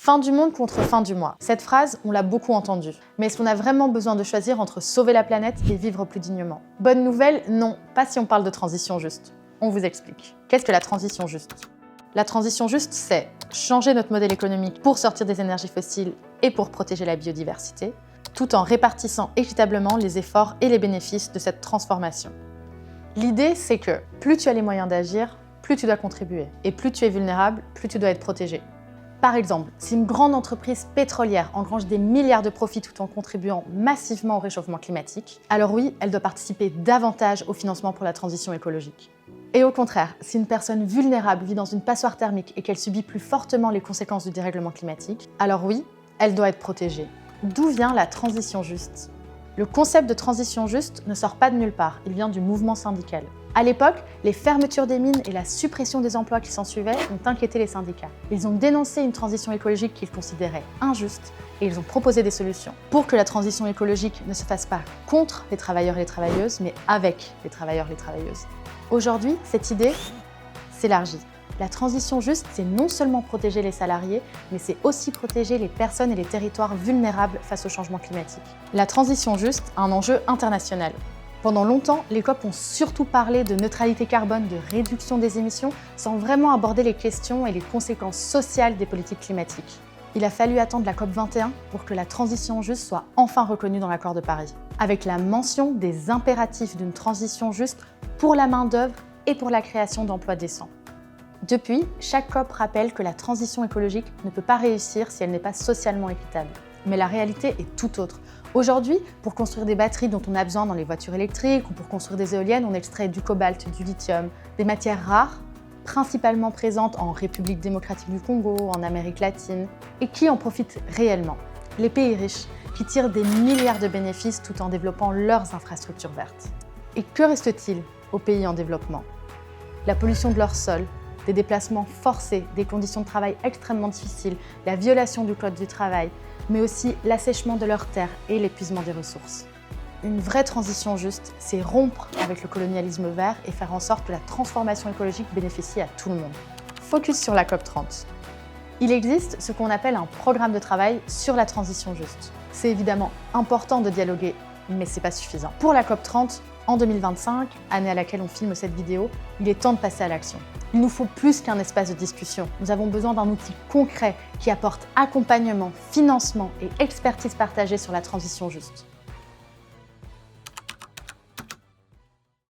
Fin du monde contre fin du mois. Cette phrase, on l'a beaucoup entendue. Mais est-ce qu'on a vraiment besoin de choisir entre sauver la planète et vivre plus dignement? Bonne nouvelle, non, pas si on parle de transition juste. On vous explique. Qu'est-ce que la transition juste? La transition juste, c'est changer notre modèle économique pour sortir des énergies fossiles et pour protéger la biodiversité, tout en répartissant équitablement les efforts et les bénéfices de cette transformation. L'idée, c'est que plus tu as les moyens d'agir, plus tu dois contribuer. Et plus tu es vulnérable, plus tu dois être protégé. Par exemple, si une grande entreprise pétrolière engrange des milliards de profits tout en contribuant massivement au réchauffement climatique, alors oui, elle doit participer davantage au financement pour la transition écologique. Et au contraire, si une personne vulnérable vit dans une passoire thermique et qu'elle subit plus fortement les conséquences du dérèglement climatique, alors oui, elle doit être protégée. D'où vient la transition juste? Le concept de transition juste ne sort pas de nulle part, il vient du mouvement syndical. À l'époque, les fermetures des mines et la suppression des emplois qui s'ensuivaient ont inquiété les syndicats. Ils ont dénoncé une transition écologique qu'ils considéraient injuste et ils ont proposé des solutions pour que la transition écologique ne se fasse pas contre les travailleurs et les travailleuses, mais avec les travailleurs et les travailleuses. Aujourd'hui, cette idée s'élargit. La transition juste, c'est non seulement protéger les salariés, mais c'est aussi protéger les personnes et les territoires vulnérables face au changement climatique. La transition juste a un enjeu international. Pendant longtemps, les COP ont surtout parlé de neutralité carbone, de réduction des émissions, sans vraiment aborder les questions et les conséquences sociales des politiques climatiques. Il a fallu attendre la COP 21 pour que la transition juste soit enfin reconnue dans l'accord de Paris, avec la mention des impératifs d'une transition juste pour la main-d'œuvre et pour la création d'emplois décents. Depuis, chaque COP rappelle que la transition écologique ne peut pas réussir si elle n'est pas socialement équitable. Mais la réalité est tout autre. Aujourd'hui, pour construire des batteries dont on a besoin dans les voitures électriques ou pour construire des éoliennes, on extrait du cobalt, du lithium, des matières rares, principalement présentes en République démocratique du Congo, en Amérique latine, et qui en profitent réellement. Les pays riches, qui tirent des milliards de bénéfices tout en développant leurs infrastructures vertes. Et que reste-t-il aux pays en développement? La pollution de leur sol, des déplacements forcés, des conditions de travail extrêmement difficiles, la violation du code du travail, mais aussi l'assèchement de leurs terres et l'épuisement des ressources. Une vraie transition juste, c'est rompre avec le colonialisme vert et faire en sorte que la transformation écologique bénéficie à tout le monde. Focus sur la COP 30. Il existe ce qu'on appelle un programme de travail sur la transition juste. C'est évidemment important de dialoguer, mais c'est pas suffisant. Pour la COP 30, en 2025, année à laquelle on filme cette vidéo, il est temps de passer à l'action. Il nous faut plus qu'un espace de discussion. Nous avons besoin d'un outil concret qui apporte accompagnement, financement et expertise partagée sur la transition juste.